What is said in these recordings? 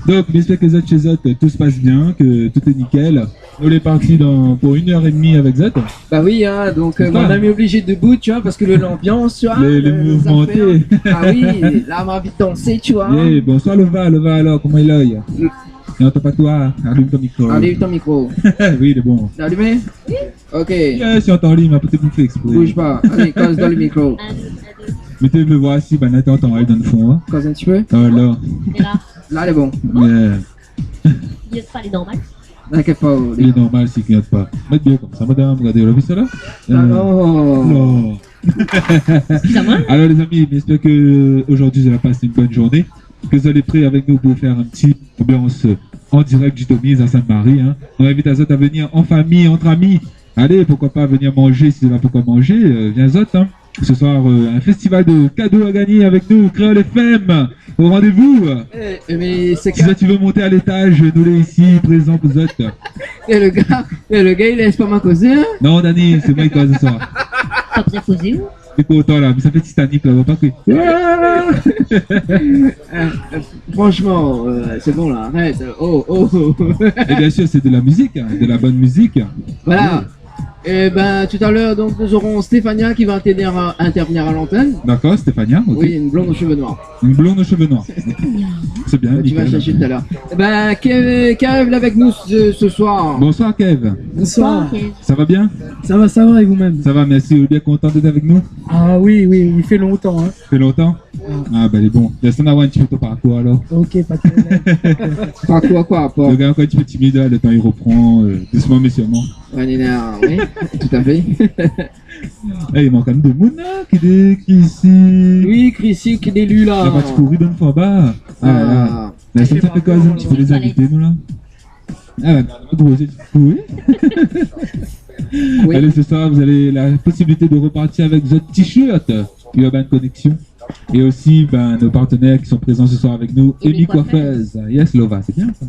Donc, j'espère que Zot chez Zot, tout se passe bien, que tout est nickel. Nous, on est partis pour 1h30 avec Zot. Bah oui, hein, donc C'est mon ça. ami est obligé de tu vois, parce que l'ambiance, tu vois. Les mouvements affaires. T. Ah oui, là, on m'a envie de danser, tu vois. Yeah, bonsoir le va alors, comment est l'œil? Et on t'entend pas toi, allume ton micro. Allume ton micro. Oui, il est bon. T'as allumé? Ok. Yeah, si on t'enlime, un peu de fait exprès. Bouge pas. Allez, cause dans le micro. Mettez le voici, ben attends, elle dans le fond. Hein. Cause un petit peu. Oh là. Et là, Là, elle est bon. Yeah. il est pas les normales. T'inquiète pas. Il est normal s'il clignote pas. Mettez bien comme ça, madame, regardez, vous avez vu ça là? Alors. Non. Excusez-moi. Alors les amis, j'espère que aujourd'hui vous allez passer une bonne journée, que vous allez prêts avec nous pour faire un petit ambiance en direct du Tomise à Sainte-Marie. Hein. On invite à Zot à venir en famille, entre amis. Allez, pourquoi pas venir manger si vous n'avez pas pourquoi manger, viens Zot. Hein. Ce soir, un festival de cadeaux à gagner avec nous, Créole FM, au rendez-vous. Mais c'est Si ça, tu veux monter à l'étage, nous les ici, présents pour Zot. Et le gars, il laisse pas ma causer, hein. Non, Dani, c'est moi qui cause ce soir. Pas bien posé où? C'est pas autant là, mais ça fait Titanic là, on va pas que. Franchement, c'est bon là, arrête. Oh, oh, oh. Et bien sûr, c'est de la musique, hein, de la bonne musique. Voilà. Et ben tout à l'heure, donc nous aurons Stéphania qui va intervenir à l'antenne. D'accord, Stéphania. Ok. Oui, une blonde aux cheveux noirs. Une blonde aux cheveux noirs. C'est bien. Tu vas nickel. chercher tout à l'heure. Et ben Kev est avec nous ce soir. Bonsoir Kev. Bonsoir. Ok. Ça va bien? Ça va et vous-même? Ça va, merci. Vous êtes bien content d'être avec nous? Ah oui, oui, il fait longtemps. Hein. Ça fait longtemps? Ah ben il est bon. Laisse-moi avoir un petit peu ton parcours alors. Ok, pas de problème. Quoi pas. Le gars encore un petit peu timide, là, le temps il reprend, doucement mais sûrement. Ouais, Nina, oui, tout à fait. Eh, il manque quand même de monde là, qui est ici. Oui, Chrissy qui est l'élu Il a là. pas de courir d'une fois bas. Ah là. Ah. Mais ça fait quoi un petit peu les invités nous là? Ah bah, gros, c'est oui. Oui. Allez, ce soir, vous avez la possibilité de repartir avec votre t-shirt Urban Connection. Et aussi, ben, nos partenaires qui sont présents ce soir avec nous. Amy Amy Coiffeuse. Yes, Lova, c'est bien ça.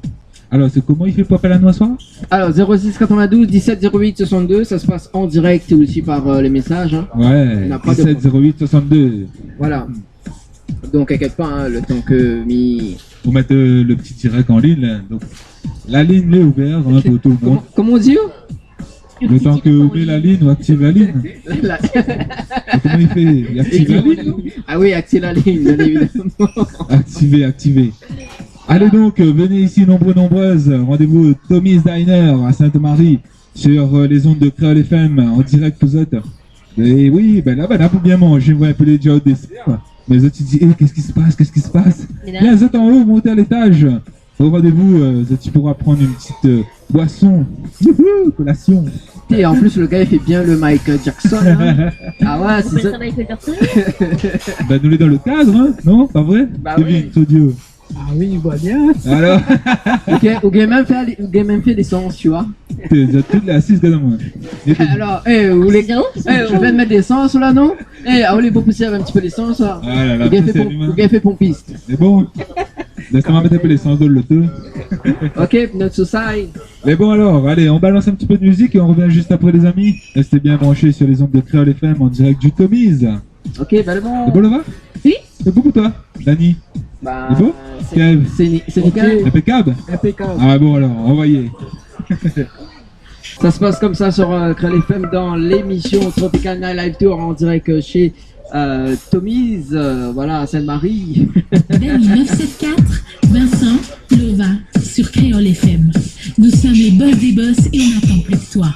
Alors, c'est comment il fait pour appeler à nous ce soir? Alors 06 92 17 08 62, ça se passe en direct et aussi par les messages. Hein. Ouais, On n'a pas de 17 08 62. Voilà. Donc inquiète pas, hein, le temps que mi. Vous mettez le petit direct en ligne. Là. Donc, la ligne est ouverte hein, pour tout le monde. Comment on dit? Le temps que vous mettez la ligne, on active la ligne. La- Donc, comment il fait? Il active la ligne, non? Ah oui, active la ligne, bien évidemment. Activé. Allez donc, venez ici nombreuses. Rendez-vous au Tommy's Diner à Sainte-Marie sur les ondes de Créole FM en direct aux autres. Et oui, ben là, pour bien manger, on va appeler déjà au dessert. Mais les autres, ils disent, qu'est-ce qui se passe? Mais là- Viens, les autres en haut, montez à l'étage. Au rendez-vous, tu pourras prendre une petite boisson. Youhou, collation. Et en plus, le gars il fait bien le Michael Jackson. Hein. Ah ouais, Vous c'est pouvez ça. ça Michael Jackson? Ben, nous les dans le cadre, hein? Non, pas vrai? Bah Kevin, oui. Sodio. Ah oui, il voit bien. Alors, Ou même fait l'essence, tu vois. t'es déjà toutes les assises, gars, moi. Alors, vous voulez. C'est où? On vient de mettre l'essence là, non? On voulait vous pousser avec un petit peu d'essence là. Ah là là, Vous ça, avez c'est fait l'humain. pompiste. Mais bon, laisse-moi mettre un peu l'essence de l'auto. Ok, notre society. Mais bon alors, allez, on balance un petit peu de musique et on revient juste après les amis. Restez bien branchés sur les ondes de Créole FM en direct du Tommy's. Ok, bah le bon. C'est bon, Lova? Oui. C'est bon pour toi, Dani? Bah, C'est beau Kev. c'est nickel. Impeccable? Impeccable. Ah bon alors, envoyez. Ça se passe comme ça sur Créole FM dans l'émission Tropical Night Live Tour en direct chez Tommy's, voilà, à Sainte-Marie. Vers 1974, Vincent Lova sur Créole FM. Nous sommes les boss des boss et on n'attend plus que toi.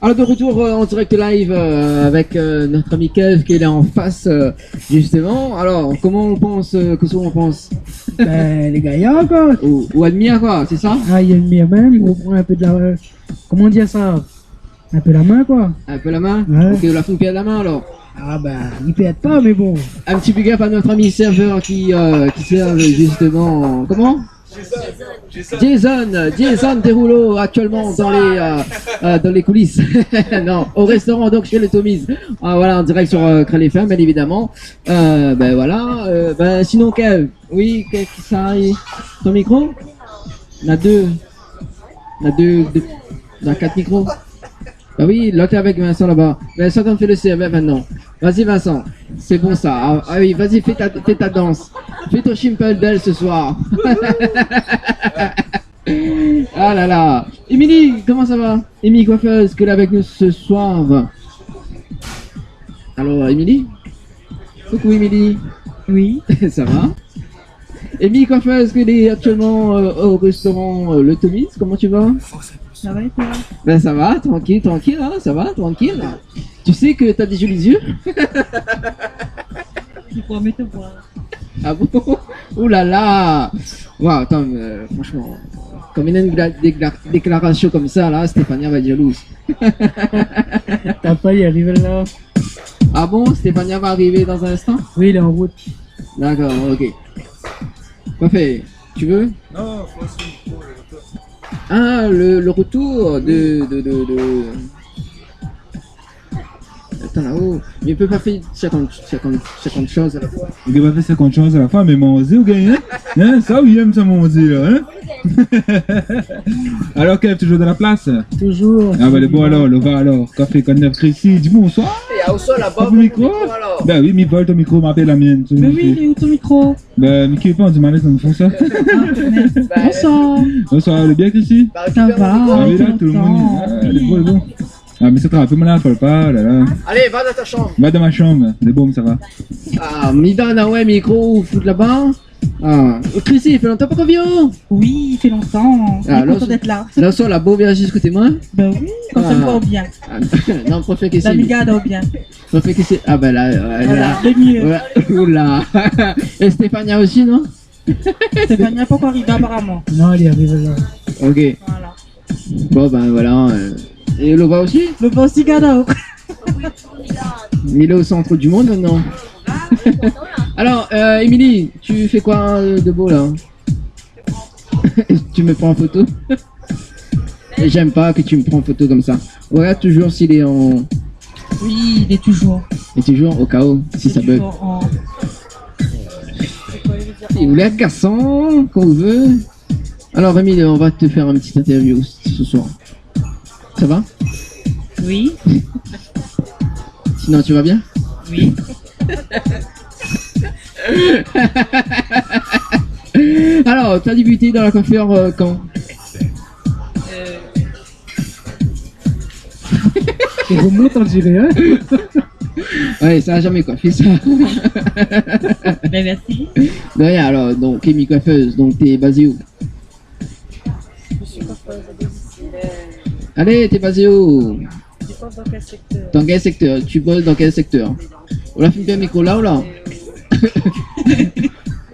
Alors de retour en direct live avec notre ami Kev qui est là en face justement. Alors comment on pense, qu'est-ce qu'on pense? Ben, les gars, il y a quoi. Ou admire quoi, c'est ça? Ah, il y a le mien même. On prend un peu de la. Comment dire ça? Un peu la main, quoi. Un peu la main? Ouais. Ok, on la fout à la main alors. Ah, ben, il pète pas, mais bon. Un petit big up à notre ami serveur qui serve justement. Comment? Jason Derulo actuellement dans les coulisses. Non, au restaurant donc chez le Tommy's. Ah, voilà, en direct sur Créole FM, bien évidemment. Ben voilà. Ben sinon Kev, oui, qu'est-ce que ça arrive? Ton micro? On a deux. On a 4 micros. Ah oui, là t'es avec Vincent là-bas. Vincent, t'en fais le CMF maintenant. Vas-y Vincent, c'est bon ça. Ah oui, vas-y, fais ta danse. Fais ton Chimpendale ce soir. Ah là là. Émilie, comment ça va? Émilie coiffeuse, que là avec nous ce soir. Alors, Émilie? Coucou Émilie. Oui. Ça va? Émilie coiffeuse, que est actuellement au restaurant Le Tommy's. Comment tu vas? Ça va et toi? Ben ça va, tranquille, hein, ça va, tranquille. Tu sais que t'as des jolis yeux? Je promets te voir. Ah bon? Ouh là là! Waouh, attends, franchement, comme il y a une déclaration comme ça, là, Stéphania va être jalouse. T'as pas y arriver là? Ah bon? Stéphania va arriver dans un instant? Oui, il est en route. D'accord, ok. Parfait. Tu veux? Non, franchement, Ah, le retour de... Attends là-haut. Mais il peut pas faire 50 choses à la fois. Il va faire 50 choses à la fois, mais mon Dieu, gagne, hein? Ça, oui, aime ça, mon Dieu, là, hein? Alors, Kev, toujours dans la place? Toujours. Ah, bah, le bon alors, le va alors. Café, Conneuf, Chrissy, dis bonsoir. Et au sol là-bas, Au micro? Bah oui, mi vol ton micro, m'appelle la mienne. Mais oui, il est où ton micro? Bah, Mickey, pas, on dit malade, on font ça. Bonsoir. Bonsoir, le bien, Chrissy? Ça va? Ah oui, là, tout le monde. longtemps. Ah, le bon. Ah, mais ça te rappelle, là, parle pas, là, là. Allez, va dans ta chambre. Va dans ma chambre, le bon, ça va. Ah, Midan, ah ouais, micro, foot là-bas. Ah, Chrissy, il fait longtemps pas qu'on vient. Oui, il fait longtemps. Ah, Il est content d'être là. Là, sur la beau, viens juste côté moi. Ben oui, quand ça Ah. me va bien. Ah, non, préfère que La c'est. migade va bien. Préfère que c'est. Ah, ben là, Voilà, le mieux. là. Oula. Et Stéphania aussi, non? Stéphanie n'a pas encore arrivé apparemment. Non, il est arrivé là. Ok. Voilà. Bon, ben voilà. Et Lova aussi? Le boss aussi gada. Il est au centre du monde maintenant. Alors, Émilie, tu fais quoi de beau là? Tu me prends en photo? J'aime pas que tu me prends en photo comme ça. Regarde toujours s'il est en. Oui, il est toujours. Et toujours au cas où, si ça bug. toujours en... Il voulait être garçon, qu'on veut. Alors, Émilie, on va te faire une petite interview ce soir. Ça va? Oui, Sinon, tu vas bien? oui. Alors, t'as débuté dans la coiffure quand? Il remonte, on dirait, hein? Ouais, ça a jamais coiffé ça. Ben merci. De rien, alors, donc, Émilie coiffeuse, donc t'es basé où? Allez, t'es basé où? Dans quel secteur? Tu bosses dans quel secteur? On a fait une micro là ou là?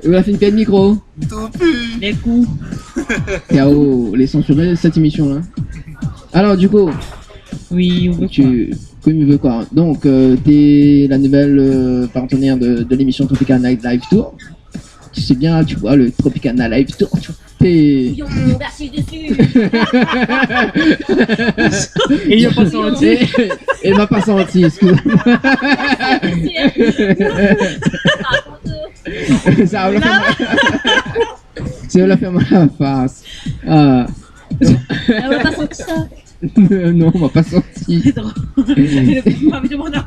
On a fait une micro? Les coups. K.O. les censurer cette émission là. Alors du coup, Oui, on veut tu veux quoi? Donc t'es la nouvelle partenaire de l'émission Tropical Night Live Tour. Tu sais bien, tu vois le Tropical Night Live Tour. T'es... Merci dessus. Et il a pas senti. Elle m'a pas senti, excuse-moi. Ça va la faire mal à la face. Ah. Elle m'a pas senti ça. Non, on m'a pas senti. C'est drôle. Je pas envie de m'en aller.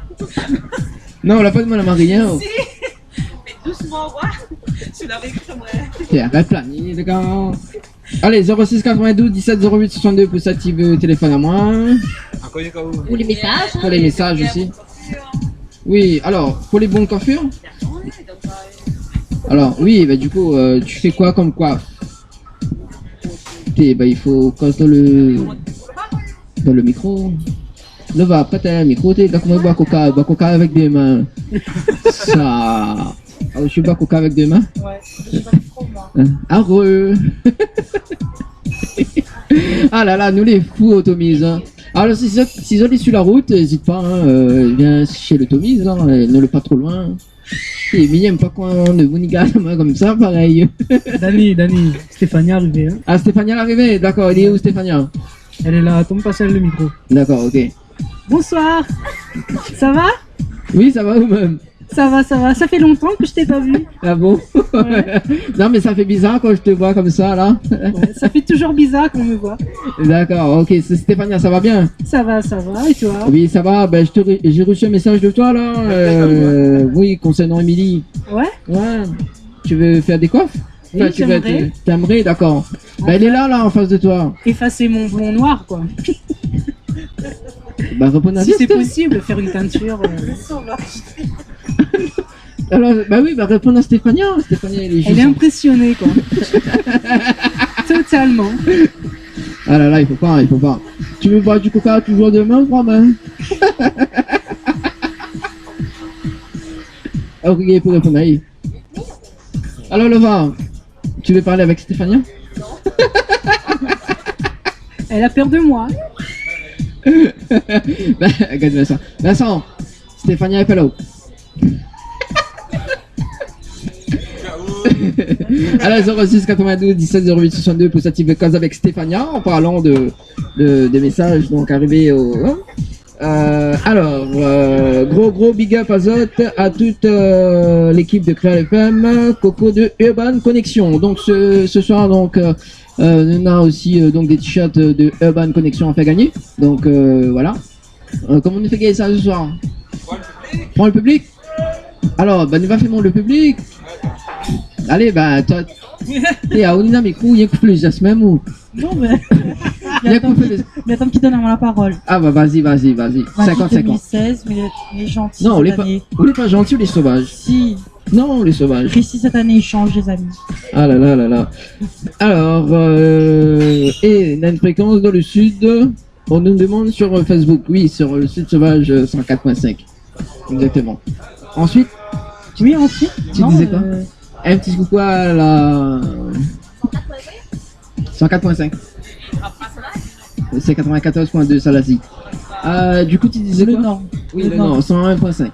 Non, on l'a pas demandé à Marien. Mais doucement, quoi. Tu l'avais écrit comme T'es arrête plané, d'accord. Allez, 06 92 17 08 62 pour s'activer le téléphone à moi. Ou les messages. Pour les messages aussi. Oui, alors, pour les bons coiffures. Alors, oui, bah du coup, tu fais quoi comme coiffe? Bah, il faut quand dans le micro. Ne va pas t'as un micro, t'es comme boire coca avec des mains. Ça. Ah, je suis boire coca avec des mains. Ouais, je sais pas trop moi. Heureux. Ah là là, nous les fous au Tommy's. Hein. Alors si on est sur la route, n'hésite pas, hein, viens chez le Tommy's, hein, ne le pas trop loin. Et mais il n'aime pas qu'on ne vous nigasse comme ça, pareil. Dani, Stéphanie est arrivée, hein? Ah, Stéphania est arrivée, d'accord, elle est où Stéphania? Elle est là, tombe passer le micro. D'accord, ok. Bonsoir. Ça va? Oui, ça va vous-même? Ça va, ça va. Ça fait longtemps que je t'ai pas vu. Ah bon? Ouais. Non, mais ça fait bizarre quand je te vois comme ça, là. Ouais, ça fait toujours bizarre qu'on me voit. D'accord, ok, c'est Stéphania, ça va bien? Ça va, et toi? Oui, ça va, ben, j'ai reçu un message de toi, là. Oui, concernant Émilie. Ouais? Ouais. Tu veux faire des coiffes? Oui, Enfin, j'aimerais. T'aimerais, d'accord. Ben, elle est là, en face de toi. Effacer mon blond noir, quoi. Bah, réponds à Si ça, c'est Steph. possible, faire une teinture. Alors, bah oui, bah, réponds à Stéphania. Stéphania, elle est juste. Elle est impressionnée, quoi. Totalement. Ah là là, il faut pas. Tu veux boire du coca toujours de main ou trois mains? Ok, pour répondre, allez. Alors, Lova, tu veux parler avec Stéphania? Elle a peur de moi. Bah, regarde Vincent. Vincent, Stéphania est pas là. Alors 06 92 17 08 62 pour s'activer cause avec Stéphania en parlant des messages donc arrivés au. Gros big up à Zot, à toute l'équipe de Créole FM, Coco de Urban Connection. Donc ce soir donc on a aussi donc des t-shirts de Urban Connection à faire gagner. Donc voilà. Comment on fait gagner ça ce soir? Prends le public. Alors ben nous va faire le public. Allez bah toi t'es à Onina mais il y a plus de même ou. Non, mais. Il y a qu'on fait des- Mais attends qui donne à moi la parole. Ah bah vas-y 50 2016, mais il est gentil. Non, on cette est pas, année. on est pas gentil ou les sauvages? Si. Non, les sauvages. Christy, cette année, il change, les amis. Ah là là là là. Alors, et on a une fréquence dans le sud. On nous demande sur Facebook. Oui, sur le sud sauvage 104.5. Exactement. Ensuite, Oui, ensuite. Tu disais quoi un petit coucou à la 104.5. C'est 94.2 Salazie. Du coup, tu disais Le quoi? Nord. Oui, Le le Nord. Nord, 101.5.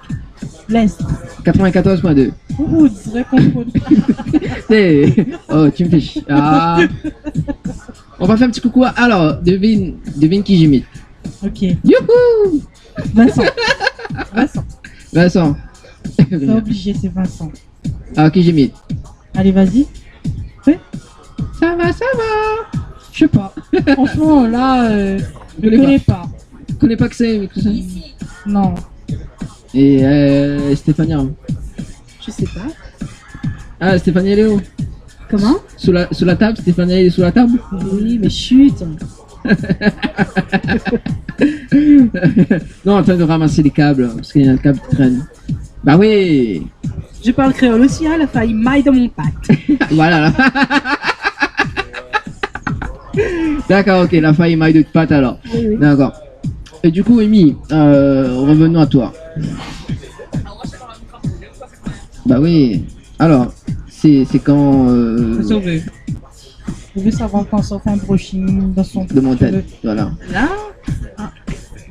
L'Est. 94.2. Ouh, tu serais confondre. Oh, tu me fais chier. Ah. On va faire un petit coucou. Alors, devine qui j'imite. Ok. Youhou! Vincent. Vincent. Vincent. C'est obligé, c'est Vincent. Ah, qui j'imite? Allez, vas-y. Fais. Ça va. Je sais pas. Franchement, là, je connais connais pas. Je connais pas que c'est. Non. Et Stéphania. Je sais pas. Ah, Stéphania, elle est où? Comment? Sous la table? Stéphania, elle est sous la table? Oui, mais chut. Non, en train de ramasser les câbles, parce qu'il y a un câble qui traîne. Bah oui! Je parle créole aussi, hein, elle a failli maille dans mon patte. Voilà. Là. D'accord, ok, la faille maille de pâte alors. Oui, oui. D'accord. Et du coup, Amy, revenons à toi. Bah oui. Alors, c'est quand Sauvé. Je veux savoir quand on fait un brushing dans son de mon tête. Voilà. Là,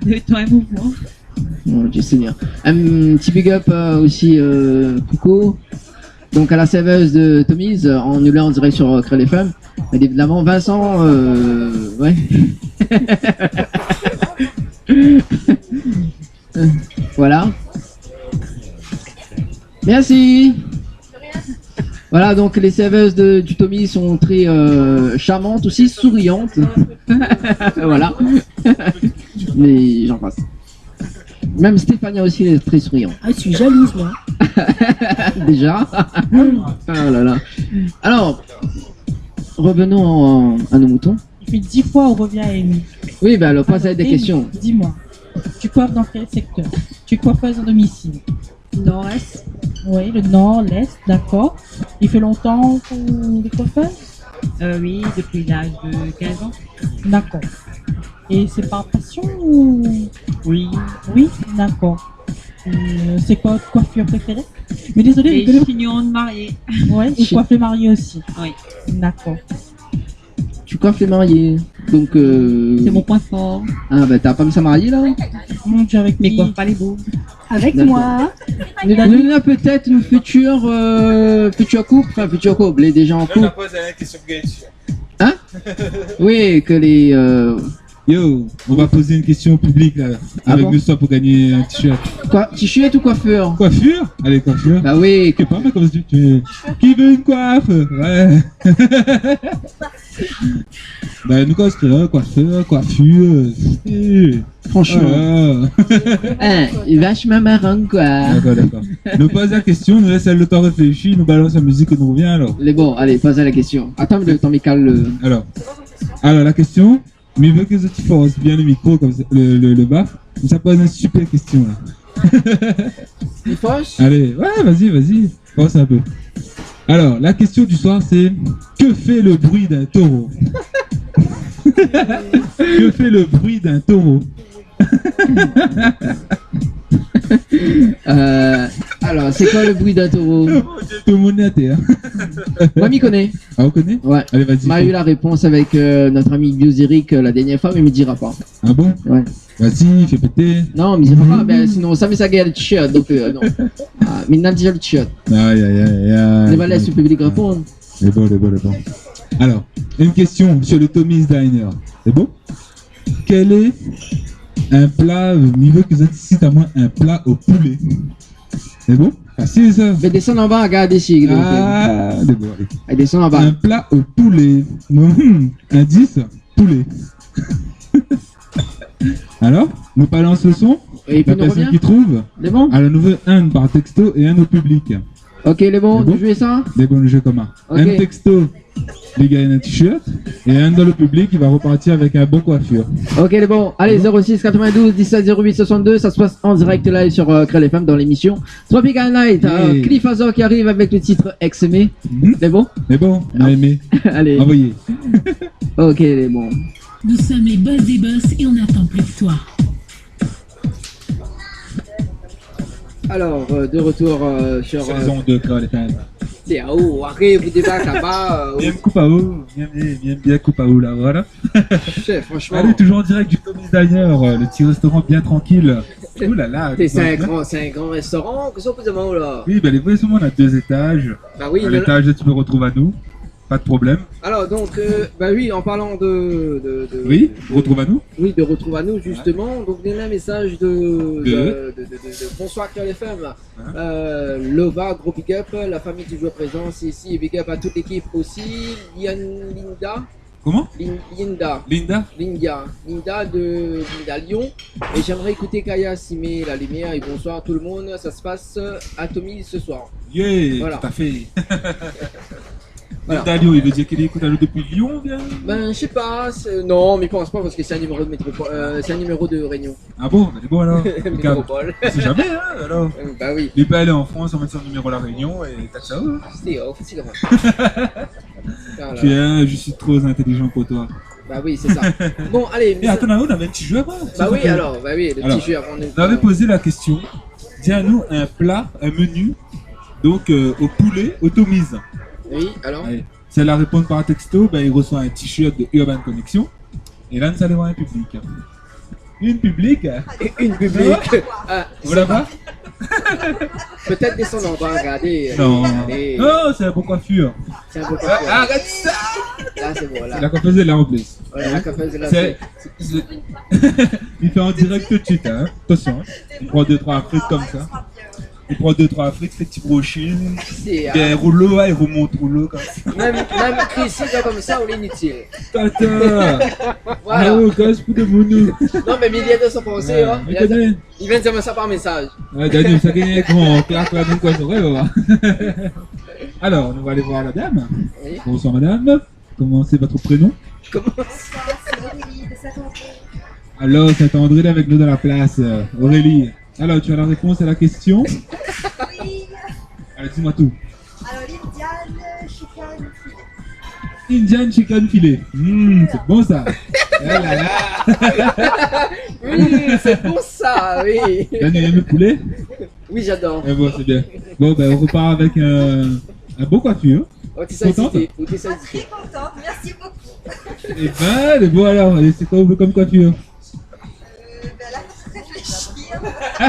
de toi un mouvement. Mon Dieu Seigneur. Un petit big up aussi, coucou. Donc à la serveuse de Tommy's, en nous en direct sur Créole FM. Mais évidemment, Vincent, ouais. Voilà. Merci. Voilà, donc les serveuses du Tommy sont très charmantes aussi, souriantes. Voilà. Mais j'en passe. Même Stéphania aussi est très souriante. Ah, je suis jalouse, moi. Déjà. Ah là là. Alors, revenons à nos moutons. Il fait 10 fois on revient à Amy. Oui, ben alors, passe avec des Amy, questions. Dis-moi, tu coiffes dans quel secteur? Tu coiffes à domicile? Nord-Est. Oui, le nord, l'est, d'accord. Il fait longtemps pour les coiffeurs? Oui, depuis l'âge de 15 ans. D'accord. Et c'est par passion ou... Oui. Oui, d'accord. C'est quoi votre coiffure préférée? Mais désolé, Les je connais... chignons de mariée. Ouais, et coiffe les mariés aussi. Oui. D'accord. Tu coiffes les mariés. Donc, C'est mon point fort. ah ben t'as pas vu ça mariée là? Mon Dieu, avec Mais qui? coiffe pas les beaux. Avec D'accord. moi. On a peut-être une future couple, enfin future couple, elle est déjà en Je la couple. pose à la question pour gagner sûr. Oui, que les Yo, on va poser une question au public là, Ah avec bon nous soit pour gagner un t-shirt. Quoi, t-shirt ou coiffeur? Coiffure? Allez, coiffure. Bah oui. Que pas mal comme tu Qui veut une coiffe? Ouais. Bah, nous coiffeur, coiffure. Franchement. Hein, il est vachement marrant quoi. D'accord. Nous pose la question, nous laisse le temps réfléchir, nous balance la musique et nous revient alors. Les bon, allez, posez la question. Attends, le temps Michael le. Alors la question, mais il veut que tu forces bien le micro comme ça, le bas. Ça pose une super question là. Il fausse? Allez, ouais, vas-y, force un peu. Alors, la question du soir c'est que fait le bruit d'un taureau? Que fait le bruit d'un taureau? Alors, c'est quoi le bruit d'un taureau? Tout le monde est à terre. Moi, m'y connais. Ah, on connaît? Ouais. Allez, vas-y. On a eu la réponse avec notre ami Bioséric la dernière fois, mais il me dira pas. Ah bon? Ouais. Vas-y, fais péter. Non, mais il me dira pas. Ben, sinon, ça met sa gueule de t-shirt, donc non. Ah, mais il n'a déjà le t-shirt. Aïe. Je vais laisser le public répondre. C'est bon. Alors, une question sur le Tommy's Diner. C'est bon? Quel est un plat, niveau que vous cites à moi, un plat au poulet? C'est bon? Facile ça? Je vais descendre en bas, regarde ici. Ah, c'est bon, allez. Allez, descends en bas. Un plat au poulet. Indice, poulet. Alors, nous balance le son. Et puis La nous personne revient. qui trouve, C'est bon? alors nous veut un par texto et un au public. Ok, les bons, C'est bon vous jouez ça? Des bons jeux communs. Ok. Un texto, les gars, un t-shirt. Et un dans le public, il va repartir avec un bon coiffure. Ok, les bons. Allez, 06 92 17 08 62. Ça se passe en direct live sur Crel FM dans l'émission Tropical Night. Yeah. Cliff Azor qui arrive avec le titre Ex-Aimé. Les bons? Mais bon, on a aimé. Allez. Envoyez. Ok, les bons. Nous sommes les boss des boss et on n'attend plus que toi. Alors, de retour sur. Saison 2, quand les fans. C'est haut, arrive, vous débarquez là-bas. Bien coupe à eau, bien coupe à eau là, voilà. Chef, franchement. Allez, toujours en direct du Tommy's Diner, le petit restaurant bien tranquille. Ouh là là. C'est un grand restaurant. Qu'est-ce que vous demandez là? Oui, ben les vrais on a 2 étages. Bah oui, À l'étage, tu me retrouves à nous. Pas de problème. Alors, donc, bah oui, en parlant de Oui, retrouve à nous. Oui, de retrouver à nous justement. Donc, il y a un message de bonsoir Crel FM. Lova, gros big up, la famille toujours présente ici, et big up à toute l'équipe aussi. Linda. Comment? Linda de Lyon. Et j'aimerais écouter Kaya Simé, la lumière. Et bonsoir tout le monde. Ça se passe à Tommy ce soir. Yeah, Voilà. tout à fait. Voilà. Lyon, il veut dire qu'il écoute à nous depuis Lyon, bien? Ben, je sais pas. Non, mais je pense pas parce que c'est un numéro de métropole. C'est un numéro de Réunion. Ah bon? Ben, bon alors. Métropole. C'est jamais, hein, alors. Bah oui. Il peut aller en France, on met son numéro à la Réunion et t'as ça. Hein. C'est officiel quand même. Tu es, je suis trop intelligent pour toi. Bah oui, c'est ça. Bon, allez. Et attends, on avait un petit jeu avant. Bah oui, alors, bah oui, le Alors, petit jeu avant. On avait posé la question. Dis-nous un plat, un menu, donc au poulet, au Tommy's. Oui, alors. Allez. Si elle a répondu par texto, ben, il reçoit un t-shirt de Urban Connection. Et là, nous allons voir un public. Une public? Et une publique. Vous là-bas? Peut-être descendre en bas, regardez. Non. Regardez. Non, c'est la bonne coiffure. C'est un peu comme Arrête ça! Là, c'est bon, C'est là. la coiffeuse est là en plus. Voilà, la coiffeuse est là. Il fait en direct tout de suite, hein. Attention, hein. Il prend 2-3 frites comme ça. Il prend 2-3 frites, fait petit brochine. C'est, Des rouleaux, il remonte rouleau comme ça. même Chris, il est comme ça, on l'inutile. Tata! Voilà. Oh, casse pour de mounou. Non, mais milliers de son pensée, hein. Il connaît. Il vient de dire ça par message. Ouais, Daniel, ça gagne quand claque la même quoi, c'est vrai, on va voir. Alors, on va aller voir la dame. Oui. Bonsoir madame. Comment c'est votre prénom? Comment Alors, c'est André avec nous dans la place. Aurélie. Alors, tu as la réponse à la question? Oui. Allez, dis-moi tout. Alors, l'Indian Indian chicken chicken filet. filet. C'est bon ça. Oh là là. Oui, c'est pour ça, oui. Daniel aime le poulet? Oui, j'adore. Eh bon, c'est bien. Bon, ben, on repart avec un beau coiffure. Oh, t'es ça Contente? hésité. Oh, t'es ça Très hésité. contente, merci beaucoup. Et ben, bon alors, et c'est quoi vous comme coiffure? Ben là, faut réfléchir.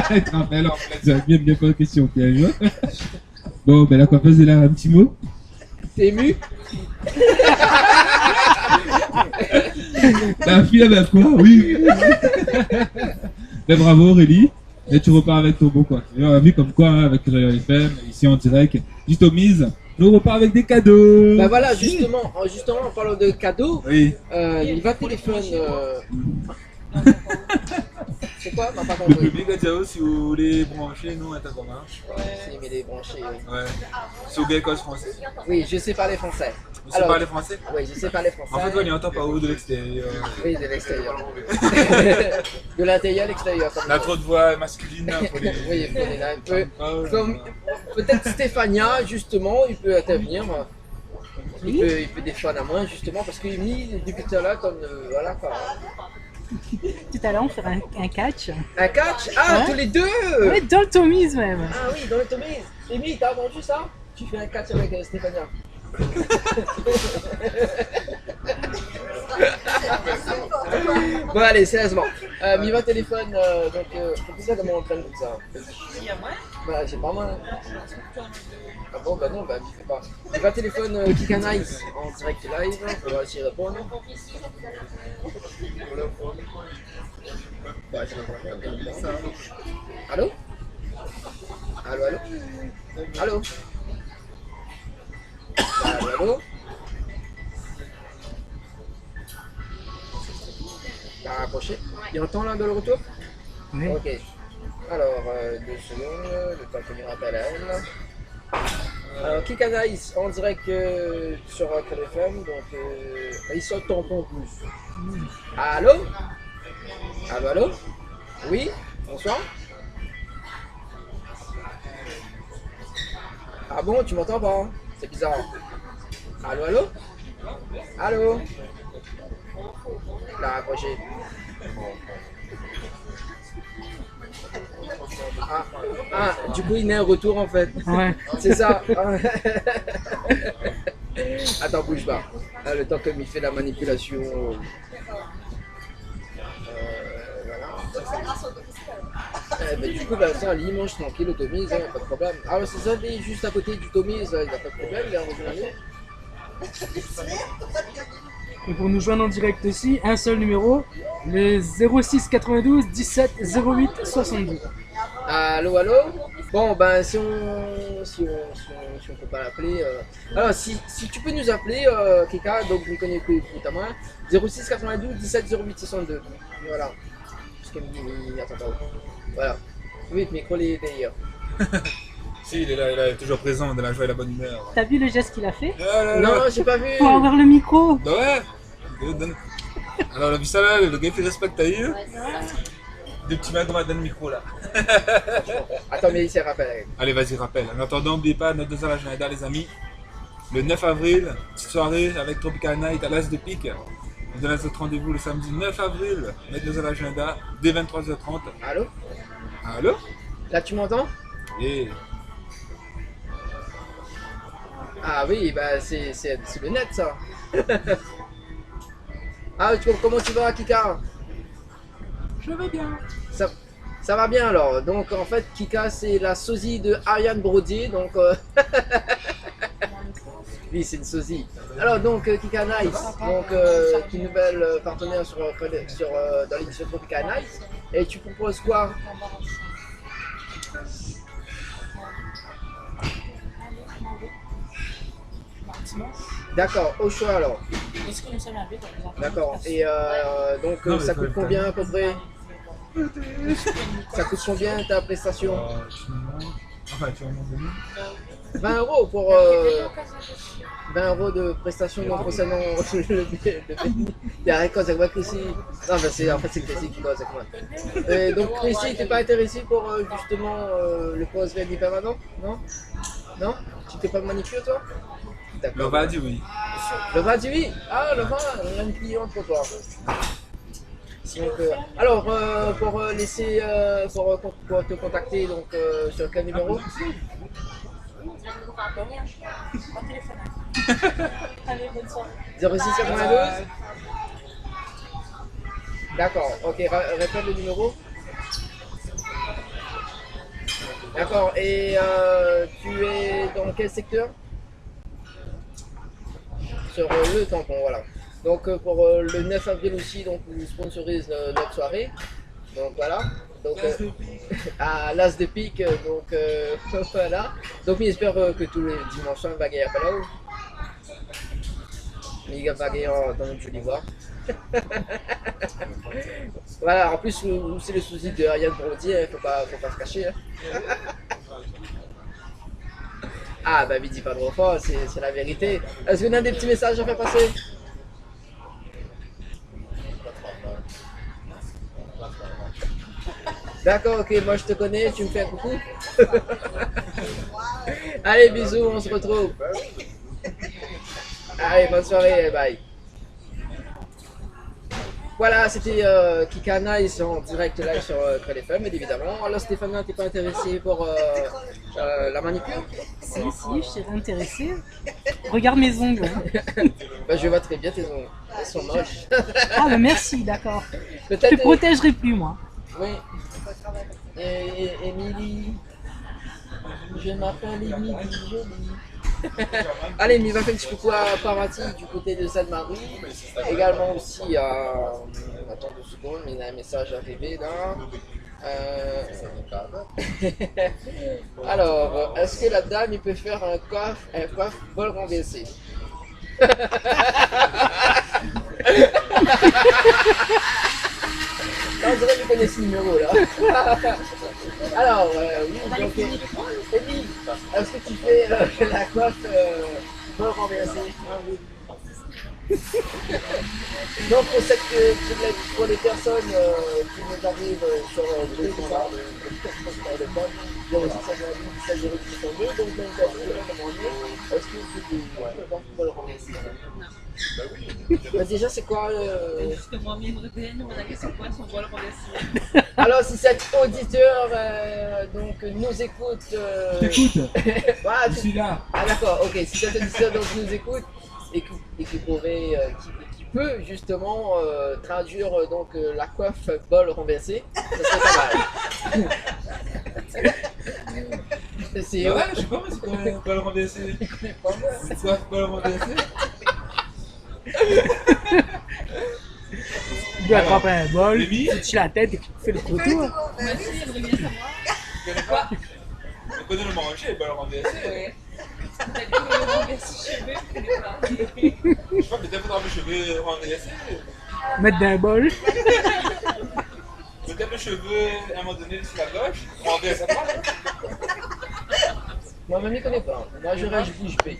Tu te rappelles, en fait, ça bien pas de question piège. Bon, ben la coiffeuse est là, un petit mot. T'es ému? La fille avec quoi? Oui. Mais bravo Aurélie. Et tu repars avec ton beau quoi. Et on a vu comme quoi hein, avec Réal FM, ici en direct, juste aux mises, nous on repart avec des cadeaux. Bah voilà, justement, en parlant de cadeaux, Oui. il va téléphone. C'est quoi? On n'a pas Le compris. public a déjà si vous voulez brancher, nous, à ta comment? Si, mais les branchés, oui. Ouais. Sur quelle cause français? Oui, je sais parler français. Vous savez parler français? Oui, je sais parler français. En fait, on y entend pas où de l'extérieur. Oui, de l'extérieur. De l'intérieur à l'extérieur. Comme On a trop de voix masculines pour les. oui, il faut les un peu. Comme peut-être Stéphania, justement, il peut intervenir. Il peut défendre à moi, justement, parce qu'il mis depuis tout à l'heure comme. Voilà quoi. Tout à l'heure, on fait un catch. Un catch? Ah, Ouais. tous les deux! Ouais, dans le Tommy's même. Ah oui, dans le Tommy's. Amy, t'as entendu ça? Tu fais un catch avec Stéphania. Bon, allez, sérieusement. Miva téléphone, donc, c'est ça comment on prenne tout ça? Bah, j'ai pas mal. Ah bon, bah non, bah, je sais pas. Miva téléphone Kika Nice en direct live. On va essayer de répondre. Bah, je vais ça. Allô? Allô, allô? Allô? Allô, allô? T'as rapproché? Il entend là de le retour? Oui. Ok. Alors, 2 secondes, le temps que je rappelle à elle. Alors, Kika Nice en direct sur KLFM, donc il saute ton pont plus. Allô? Allô, allô? Oui? Bonsoir? Ah bon, tu m'entends pas? C'est bizarre. Allô, allô? Allô? Il a raccroché. Du coup, il est un retour en fait. Ouais. C'est ça. Attends, bouge pas. Là, le temps que il fait la manipulation. Du coup, ça, il mange tranquille au Tommy's, pas de problème. Alors, c'est ça, il est juste à côté du Tommy's, il n'y a pas de problème, il est en revenu. Et pour nous joindre en direct aussi, un seul numéro, le 06 92 17 08 62. Allô, allô? Bon, ben, si on peut pas l'appeler. Alors, si tu peux nous appeler, Kika, donc je ne connais plus ta main, 06 92 17 08 62. Voilà. Parce qu'il attend pas. Voilà. Oui, le micro est derrière. Si, il est là, il est toujours présent dans la joie et la bonne humeur. T'as vu le geste qu'il a fait? Non, j'ai pas vu. Pour avoir le micro. Bah ouais. Alors, on a vu ça là, le gars il fait respect à eux. Des petits mains qu'on va donner le micro là. Attends, mais il s'est rappelé. Allez, vas-y, rappelle. En attendant, n'oubliez pas, notre 2 à l'agenda, les amis. Le 9 avril, petite soirée avec Tropical Night à l'As de Pique. On donne notre rendez-vous le samedi 9 avril, notre 2 à l'agenda, dès 23h30. Allô? Allô? Là, tu m'entends? Et Ah oui, bah c'est le net ça. Ah, comment tu vas, Kika? Je vais bien. Ça va bien alors. Donc en fait, Kika c'est la sosie de Ariane Brodier. Donc oui, c'est une sosie. Alors donc Kika Nice, donc qui est une nouvelle partenaire dans l'édition Tropical Nice. Et tu proposes quoi? D'accord, au choix alors. D'accord. Et donc Non, mais ça coûte faut le combien à peu près? Ça coûte combien ta prestation? tu me demandes. Enfin, tu vas m'en donner. 20 € pour 20 € de prestation concernant le il y a rien quand ça va Chrissy. Non, mais en fait c'est Chrissy qui doit avec moi. Et donc Chrissy, t'es pas intéressé pour justement le poste VNI permanent? Non? Non? Tu t'es pas manicure toi? Le va dit oui. Le va dit oui. Ah, le va, on a une cliente pour toi. Donc, alors, pour laisser, pour te contacter, donc sur quel numéro? 0692. D'accord, ok, répète le numéro. D'accord, et tu es dans quel secteur? Sur le tampon, voilà. Donc pour le 9 avril aussi, donc on sponsorise notre soirée. Donc voilà. Donc à l'As de Pique, donc voilà. Donc j'espère que tous les dimanches on va gagner à Palau. Il va gagner dans notre joli voir. Voilà, en plus c'est le souci de Ariane Brody, faut pas se cacher. Hein. Ah bah dis pas trop fort, c'est la vérité. Est-ce qu'on a des petits messages à faire passer? D'accord, ok, moi je te connais, tu me fais un coucou. Allez, bisous, on se retrouve. Allez, bonne soirée, bye. Voilà, c'était Kikana, ils sont en direct live sur Crel FM, évidemment. Alors Stéphane, t'es pas intéressé pour la manicure? Si, je suis intéressée. Regarde mes ongles. Bah, je vois très bien tes ongles, elles sont moches. Ah bah merci, d'accord. Je Peut-être. te protégerai plus, moi. Oui. Et Émilie. Je m'appelle Émilie Jolie. Allez, mais il va faire un petit coucou à Parati du côté de Sainte-Marie. Également aussi à. Attends 2 secondes, il y a un message arrivé là. Alors, est-ce que la dame il peut faire un coiffe bol renversé? On dirait que je connais ce numéro là. Alors, oui, donc, Émilie, est-ce que tu fais la coiffe bol renversé? Donc pour les personnes qui nous arrivent sur le téléphone, donc même pas demander, est-ce que vous pouvez le remercier? Bah déjà c'est quoi Justement, mon avis c'est quoi son bol renversé? Alors si cet auditeur donc nous écoute T'écoutes. voilà, Je suis là. Ah d'accord, ok, si cet auditeur donc nous écoute et qui pourrait qui peut justement traduire donc la coiffe bol renversé, ça serait pas mal. C'est Ouais, je sais pas, mais c'est quoi un bol renversé? C'est quoi un bol renversé? Tu attrapes un bol, Rémi, tu tires la tête et tu fais le Tu peux retour. tout Merci, j'aimerais bien savoir. tu connais pas? On connaît le manger, le bol renversé. Ouais. T'as dit que le renversé cheveux, je connais pas. Je sais pas, peut-être faudra mes cheveux renversés. Mettre dans un bol. Peut-être le cheveu, à un moment donné, sur la gauche, renverse à droite. moi même je connais pas. Moi je reste bouche bée.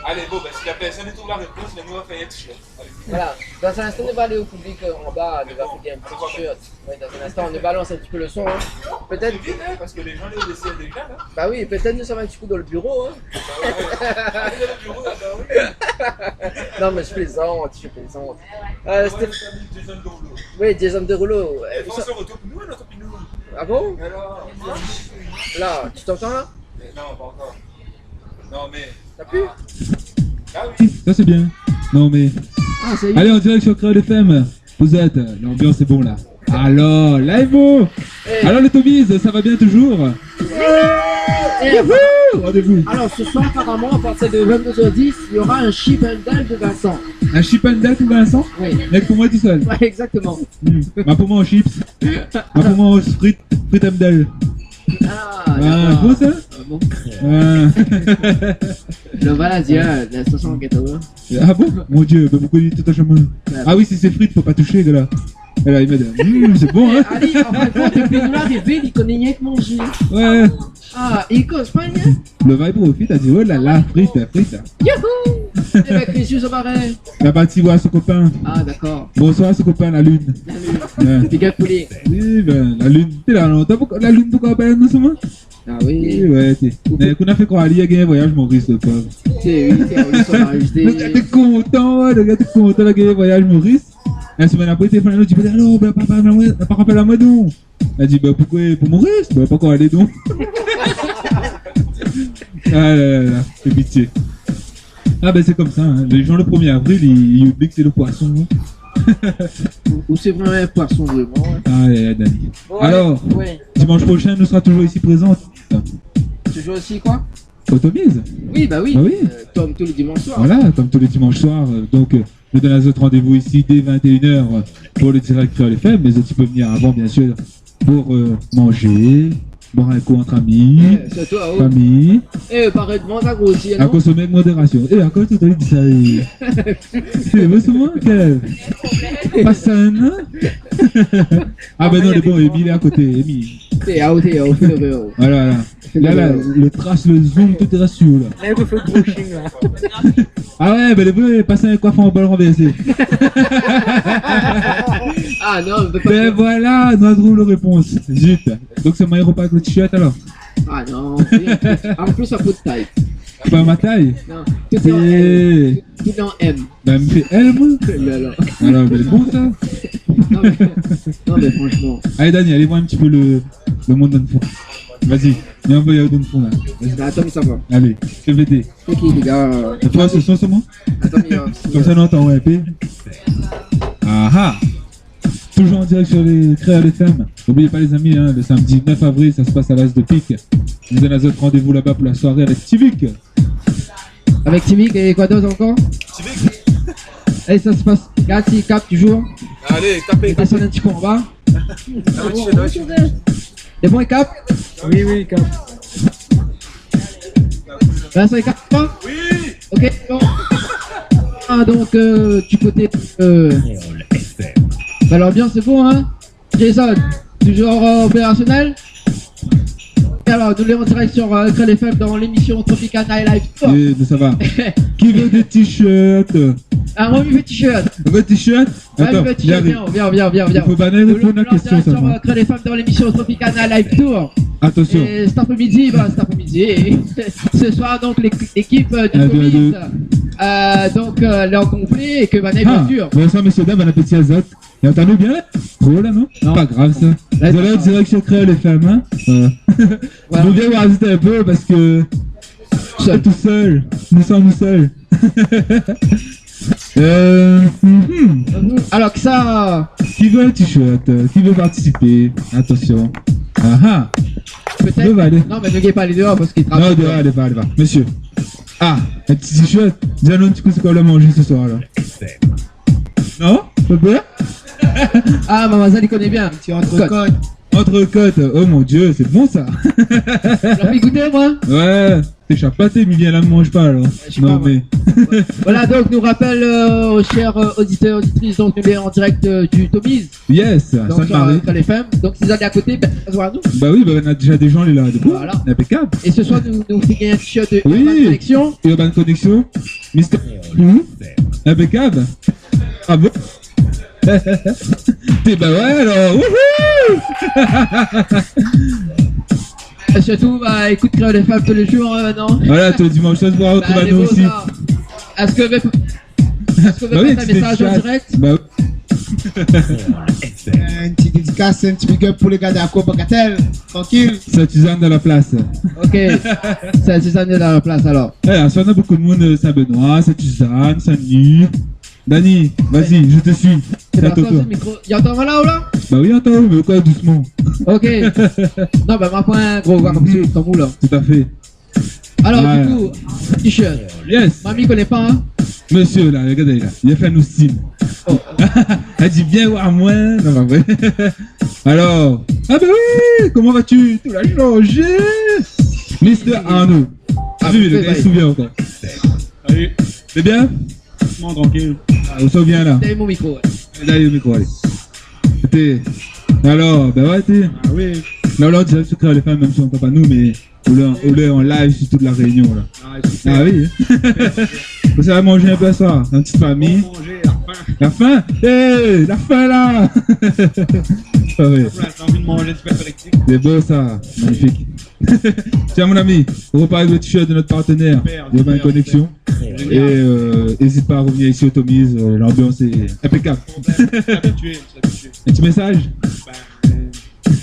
Allez, bon, bah, si la personne trouve la réponse, le mot va faire être chouette. Allez. Voilà, dans un instant on va aller au public en bas, on va faire un petit t-shirt. Ouais, dans un instant on balance un petit peu le son. Hein. Peut-être. C'est vite, hein, parce que les gens les décèdent déjà, là. Bah oui, peut-être nous sommes un petit coup dans le bureau. Hein. Bah ouais. Allez dans le bureau, là, bah oui. Non mais je plaisante, je plaisante. Ouais, C'était- des zones de rouleau. Oui, des hommes de rouleau. Et on se retourne pour nous, notre pinou. Ah bon? Alors, Là, tu t'entends là? non, pas encore. Non, mais. T'as plus? Ah oui. Ça c'est bien. Non mais. Ah, ça y est. Allez, on dirait sur Crel FM. Vous êtes. L'ambiance est bon là. Alors, live. Eh, Alors les Tomies, ça va bien toujours? eh, Rendez-vous. alors ce soir apparemment à partir de 22h10, il y aura un chip and dale de Vincent. Un chip and dale pour Vincent? Oui, Mec pour moi tout seul. ouais, exactement. Ma pour moi en chips. Ma pour moi en frites and dale. Ah, Ah, d'accord. beau ça? Bon. Ah. Le Valadia, la 74. Ah bon? Mon dieu, bah pourquoi il dit tout à chemin? Ah oui, si c'est frites, faut pas toucher, gars. Et là, il m'a dit, c'est bon, hein? Ali, en fin de compte, depuis nous l'arrivée, il connaît rien que manger. Ouais. Ah, il cause pas rien. Le vibe profite, a dit, oh là là, frites. Youhou! Eh ben, Chris, au barret. La partie voit son copain. Ah, d'accord. Bonsoir, son copain, la lune. Ouais. Big up, poulet. Oui, ben, la lune. T'es là, non? La lune, pourquoi pas, nous sommes? Ah Oui, oui. ouais, t'es. Mais qu'on a fait quoi, Ali, il y a gagné un voyage, Maurice, le pauvre. T'es, oui, t'es en sur la Le gars, t'es content, le gars, t'es content, il a gagné un voyage, Maurice. La semaine après, il téléphone à l'autre, il dit, alors, ben, papa, rappelle à moi donc. Elle dit, bah, pourquoi, pour Maurice? Bah, pas quoi aller donc. Ah là là, c'est pitié. Ah, ben, c'est comme ça, hein. Les gens, le 1er avril, ils oublient que c'est le poisson. Hein. Ou c'est vraiment un poisson, vraiment. Hein. Ah, là là, Dani. Bon, Alors, oui. dimanche prochain, nous sera toujours ici présents. Tu joues aussi, quoi? Automise. Oui, bah oui. Bah oui. Comme tous les dimanches soirs. Voilà, comme tous les dimanches soirs. Donc, je donne à autres rendez-vous ici dès 21h pour le direct Créole FM. Mais tu peux venir avant, bien sûr, pour manger, boire un coup entre amis, Surtout à haut. famille, Et pareillement, ça grossit. à consommer avec modération. Et à quoi tu t'as dit ça? C'est bon, souvent, que. Pas ça, non? Ah, ben non, il est bon, Amy, il est à côté, Amy. T'es à haut, fait le vélo. Voilà, là, le trace, le zoom, tout est rassuré, là. Là, il refait le brushing, là. Ah ouais, ben le bleu est passé un coiffeur en ballon renversé. Ah non, on peut pas. Ben voilà, notre drôle de réponse. Zut. Donc c'est moi qui repars avec le t-shirt alors. Ah non, en plus, ça peut de taille. Pas ma taille. Non, tout est en M. Et... Tout est en M. Ben me fait elle, moi. Là. Alors, ben c'est bon ça. Non, mais franchement. Allez Dani, allez voir un petit peu le monde dans le fond. Vas-y, viens envoyer dans le fond là. Vas-y. Bah, attends, mais ça va. Allez, fais péter. C'est qui, les gars? Et toi, ce son, c'est moi. Attends, mais. Comme ça, on entend, ouais, puis. Ah ah. Toujours en direct sur les Créole FM. N'oubliez pas les amis, hein, le samedi 9 avril, ça se passe à l'As de Pique. Nous avons notre rendez-vous là-bas pour la soirée avec Tivik. Avec Timik et quoi d'autre encore? Et ça se passe. Regarde, s'il capte toujours. Allez, tapez. Il descend un petit peu en bas. C'est bon, il capte? Oui, cap. Vincent, il capte pas? Oui. Ok, bon. Ah, donc, du côté. Bah, l'ambiance, c'est bon, hein? Jason, toujours opérationnel? Et alors, nous les en direct sur Créole FM dans l'émission Tropical Night Live Tour. Et ça va. Qui veut des t-shirts? Ah, moi, il fait t-shirt. Vous voulez t-shirt? Attends, Ouais, t-shirt, viens. il faut banner Nous répondre à la les en question, direct ça sur va. Créole FM dans l'émission Tropical Night Live Tour. Attention. Et cet après-midi, ce soir, donc, l'équipe du Un, deux, Comics, deux. donc, elle est en complet et que Vanet, bien sûr. Bonsoir messieurs, dames, bon appétit à Zot. Et entendez bien là? Trop là, non? Non. Pas grave ça. Là, Vous allez en non. direct sur Créole FM, hein? Voilà. Vous bien vous rajouter un peu parce que. Seul. Tout seul. Nous sommes seuls. Alors que ça, Qui veut un t-shirt? Qui veut participer? Attention. Ah ah. peut-être. Où va aller? Non, mais ne guettez pas les dehors parce qu'ils Non, travaillent. dehors, allez va. Monsieur. Ah, un petit t-shirt. Dis-nous un petit coup ce qu'on va manger ce soir là. Non? Pas peur? Ah, Mademoiselle, il connaît bien. Entrecôte. Entrecôte. Oh mon dieu, c'est bon ça. J'en fais goûter, moi. Ouais, t'es chapaté, mais viens là, me mange pas alors. Je sais pas, mais. Voilà, donc, nous rappelle aux chers auditeurs, auditrices, donc, nous est en direct du Tomiz. Yes, Donc, sur Sainte-Marie. Créole FM. Donc, si vous allez à côté, ben, ça se voit à nous. Bah oui, bah on a déjà des gens là. Voilà. Impeccable. Et ce soir, nous fait gagner un t-shirt de Oui. Urban Collection. Urban Connexion. Mister. Impeccable. Ah bon? T'es bah ouais alors. Wouhou. Et surtout, bah, écoute Créole FM tous les jours, non? Voilà, tous les dimanches, ça se voit, retrouve à allez, nous bon, aussi. ça. Est-ce que vous Bah oui, passer un tu message en chat. direct? Bah Un petit dédicace, un petit big up pour les gars d'Aco Bagatelle. Tranquille. c'est Suzanne dans la place. Ok, c'est Suzanne dans la place alors. Eh, ça on a beaucoup de monde, Saint-Benoît, c'est Suzanne, Saint-Denis. Dani, vas-y, je te suis. C'est C'est à pas ça, toi. ce micro. Y'a entend là ou là? Bah oui, attends, mais quoi, doucement. Ok. Non, bah, ma point, gros, voir comme ça, comme vous là. Tout à fait. Alors, Ouais. du coup, t-shirt. Yes. Mamie connaît pas, hein? Monsieur, là, regardez, là. Il a fait un style. Oh. Elle dit bien voir moi. Non, pas vrai. Alors. Ah, bah oui, comment vas-tu? Tu l'as changé. Mister Arnaud. Ah, oui, le gars, il se souvient encore. Salut. C'est bien? Tranquille. Ah, on se souvient là. T'as eu mon micro, ouais. Là, il y a le micro, allez. T'es. Alors, bah ouais, t'es. Ah oui. Là, on dirait que les femmes, même si on ne pas nous, mais on est en live sur toute la réunion là. Ah oui. Vous allez manger un peu ça, une petite famille. Manger, La faim? Hé, la faim là. C'est pas vrai. J'ai envie de manger super collectif. C'est beau ça, magnifique. Tiens mon ami, on repart avec le t-shirt de notre partenaire, Super, de Connexion. Et n'hésite pas à revenir ici au Tomiz, l'ambiance est impeccable. Habitué. Un petit message?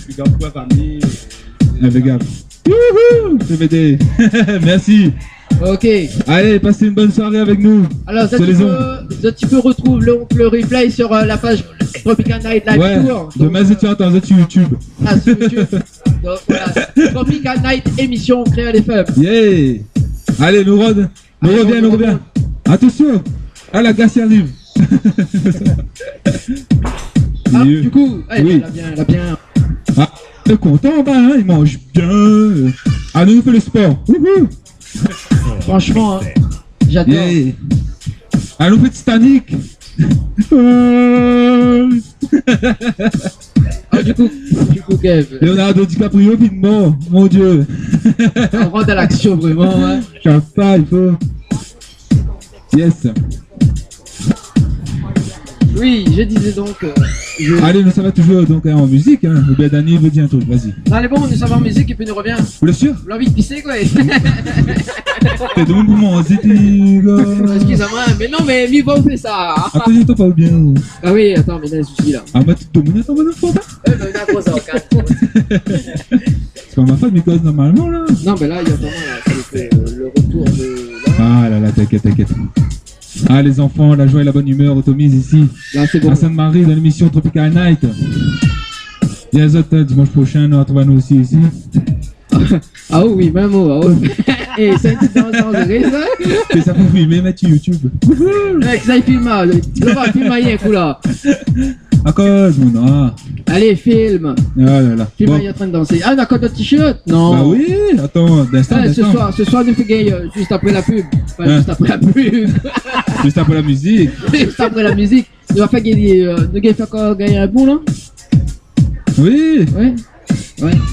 Je garde quoi famille. Impeccable. Youhou, CBD. Merci. Ok. Allez, passez une bonne soirée avec nous. Alors, ça, Sur les tu peux retrouver le replay sur la page Tropical Night Live Ouais, Tour. demain si tu entends ça sur YouTube. Ah, sur YouTube. Donc, voilà. Tropical Night émission Créole FM. Yeah. Allez, nous revient. Attention. Ah, la glace y arrive. Ah, Mieux. du coup, Oui. elle a bien. Ah, il est content, bah, hein, il mange bien. Ah, nous, on fait le sport. Wouhou. Franchement, hein, j'adore. Yeah. Ah, nous, on fait Titanic. Ah, du coup, Kev, Leonardo DiCaprio, puis mort. Mon Dieu. on rentre à l'action vraiment. Hein. Pas, il faut. Yes. Oui, je disais donc. Allez, nous, ça va toujours donc, hein, en musique. Hein. Ou bien Dani veut dire un truc, vas-y. Allez, bon, nous savons en musique et puis nous revient. Vous le sûr? Vous l'avez envie de pisser, quoi. T'es de mon moment, c'était. Excusez-moi, mais non, mais mi va, on fait ça. Attends, toi pas bien. Ah oui, attends, mais là, je suis là. Ah, mais tu te domines ton bonhomme, toi, Eh ben, d'accord, ça, ok. c'est pas ma femme, mais cause normalement, là. Non, mais là, il y a vraiment là, c'est le retour de. Ah là là, t'inquiète. Ah, les enfants, la joie et la bonne humeur automise ici. Là, c'est bon. À Sainte-Marie, dans l'émission Tropical Night. Et les autres, dimanche prochain, nous retrouvons nous aussi ici. Ah oui, même oh. Et c'est une petite danse en degré, ça. Et ça peut filmer, mettre sur YouTube. Mec, ça, il filme. Là, va filmer un coup, là. À cause, mon nom. Allez, filme. Ah là là. Filme, Bon. il est en train de danser. Ah, d'accord, notre t-shirt. Non. Bah oui, attends, d'instant. Ce soir, nous fait gay juste après la pub. Enfin, Hein. juste après la pub. Juste après la musique. Juste après la musique. Nous va faire gagner. Nous allons faire quoi, gagner un bon, là. Oui. Ouais.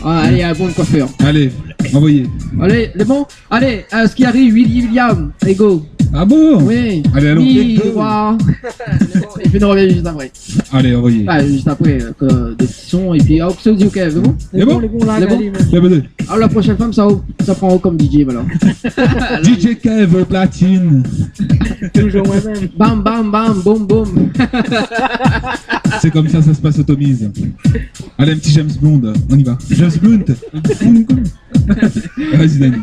Ah, allez, un bon de coiffeur. Allez, envoyez. Allez, les bons. Allez, ce qui arrive, William. Allez, go. Ah bon? Oui. Allez, allons. Miroir. Et puis nous reviens juste après. Allez, envoyez. Ah, juste après, des petits sons. Et puis, ça vous dit, ok, c'est bon? C'est bon? Les bons là, Les bons. allez, C'est bon. Ah, la prochaine femme, ça prend haut comme DJ, alors. DJ Kev platine. toujours moi-même. Bam, bam, bam, boum, boum. C'est comme ça se passe automise. Allez, un petit James Bond, on y va. James Bond. Vas-y, Dani.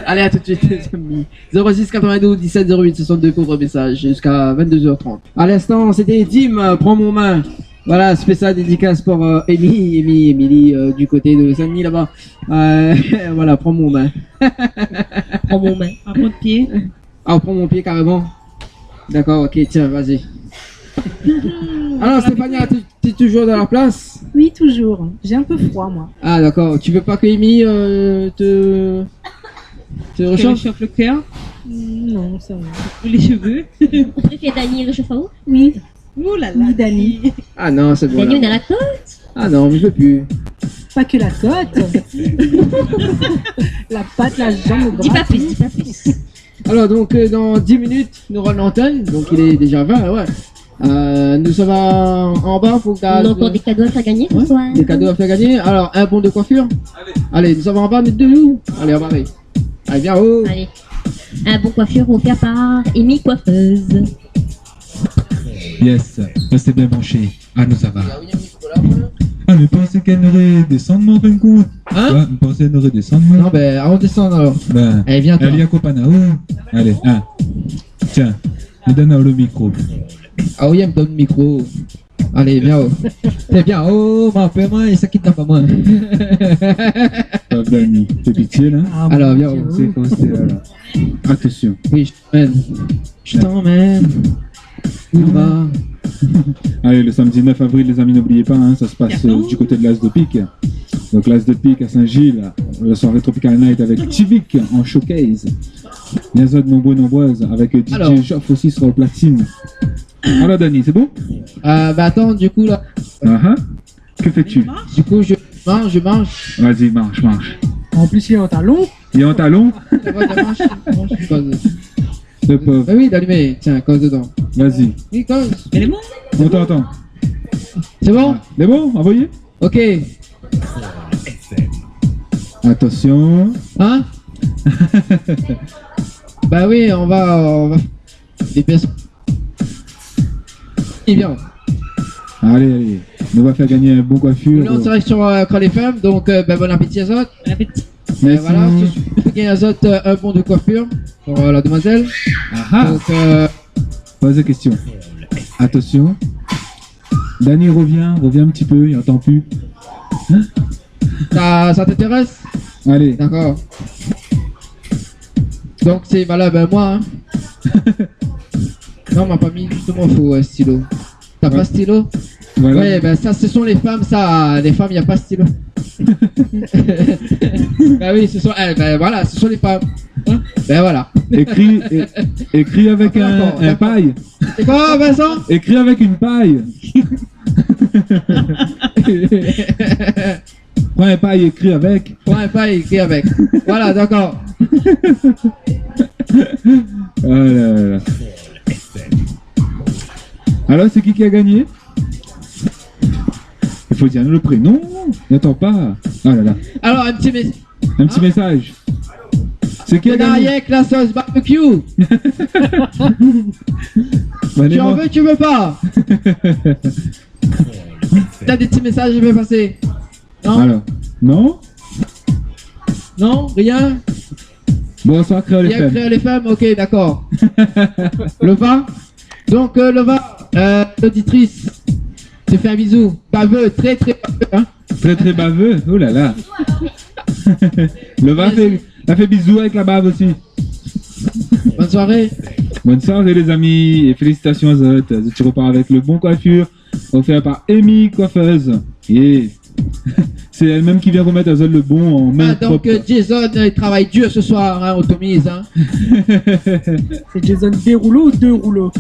Allez, à tout de suite, les amis. 06 92 17 08 62 pour vos messages jusqu'à 22h30. À l'instant, c'était Dim, prends mon main. Voilà, spécial dédicace pour Émilie du côté de Saint-Denis là-bas. Voilà, prends mon main. Prends mon main. Un coup de pied. Ah, prends mon pied carrément. D'accord, ok, tiens, vas-y. Alors, Stéphania, tu es toujours dans la place? Oui, toujours. J'ai un peu froid, moi. Ah, d'accord. Tu veux pas que Amy te réchauffe? Réchauffe le cœur. Non, ça va. Ou les cheveux. On préfère Dani réchauffe à où? Oui. Ouh là là. Oui, Dani. Ah non, c'est bon. Dani, on est à la côte. Ah non, mais je veux plus. Pas que la côte. La patte, la jambe, le bras. Dis pas plus, dis pas plus. Alors, donc, dans 10 minutes, nous rendons l'antenne. Donc, il est déjà 20, ouais. Nous sommes en bas, faut que On a encore des cadeaux à faire gagner ce soir. des cadeaux à faire gagner. Alors, un bon de coiffure. Allez, nous sommes en bas, mais de où? Allez, on va aller. Allez, viens haut. Allez. Un bon coiffure offert par Amy Coiffeuse. Yes, restez bien branchés. Ah, nous ça va. Ah, mais pensez qu'elle n'aurait descendre, en fin de compte. Hein? Ouais, vous pensez qu'elle n'aurait descendre, Non, ben, on descend alors. Ben, Allez, viens, toi. elle y a Copanao. Allez, tiens, lui donne le micro. Ah oui, elle me donne le micro. Allez, viens haut. T'es bien haut, ma fais moi, et ça quitte pas moi. Dani, fais pitié là. Alors, viens haut. C'est quand c'est là. Attention. Oui, je t'emmène. Je t'emmène. Où va? Allez, le samedi 9 avril, les amis, n'oubliez pas, hein, ça se passe du côté de l'As de Pique. Donc l'As de Pique à Saint-Gilles, la soirée Tropical Night avec Tivik en showcase. Les autres nombreuses avec DJ Alors. Joff aussi sur le platine. Alors Dani, c'est bon? Bah attends, du coup là. Que fais-tu? Du coup, je mange. Vas-y, marche. En plus, il est en talon. Il est en talon? Ça va, ça marche. Cause. Le pauvre. Bah oui, d'allumer. Tiens, cause dedans. Vas-y. Oui, cause. Elle est bon? On t'entend. C'est bon? C'est bon? Envoyez? Ok. Attention. Hein? Bah oui, on va... Des pièces. Et bien. Allez. On va faire gagner un bon coiffure. On est en direct sur Crawl FM, donc bah, bon appétit à Zot. Bon appétit. Merci. Voilà, je fais gagner à Zot un bon de coiffure pour la demoiselle. Donc, Pose la question. Attention. Dani revient un petit peu, il entend plus. ça t'intéresse? Allez. D'accord. Donc c'est valable à moi. Hein. Non, on m'a pas mis justement faux stylo. T'as pas stylo? Voilà. Ouais, ben ça, ce sont les femmes, ça. Les femmes, il n'y a pas stylo. Ben oui, ce sont. Ben voilà, ce sont les femmes. Hein, ben voilà. Écris avec un paille. C'est quoi, Vincent? Écris avec une paille. Prends un paille, écris avec. Prends un paille, écris avec. Voilà, d'accord. Oh là là. Alors, c'est qui a gagné? Il faut dire le prénom. N'attends pas. Oh là là. Alors, un petit message. Un petit message. C'est qui a gagné? Avec la sauce barbecue. Tu en veux, tu veux pas? T'as des petits messages, je vais passer. Non? Alors, non? Non? Rien? Bonsoir, Créole Rien FM. Créole FM, ok, d'accord. Leva? Donc, Leva, l'auditrice, te fait un bisou. Baveux, très très baveux, hein? Très très baveux. Oh là là. Leva a fait bisous avec la bave aussi. Bonne soirée. Bonne soirée les amis et félicitations à Zot. Tu repars avec le bon coiffure offert par Amy Coiffeuse. Et c'est elle-même qui vient remettre à Zot le bon en main Ah, donc propre. Jason, il travaille dur ce soir, hein, automise. Hein. C'est Jason des rouleaux ou 2 rouleaux?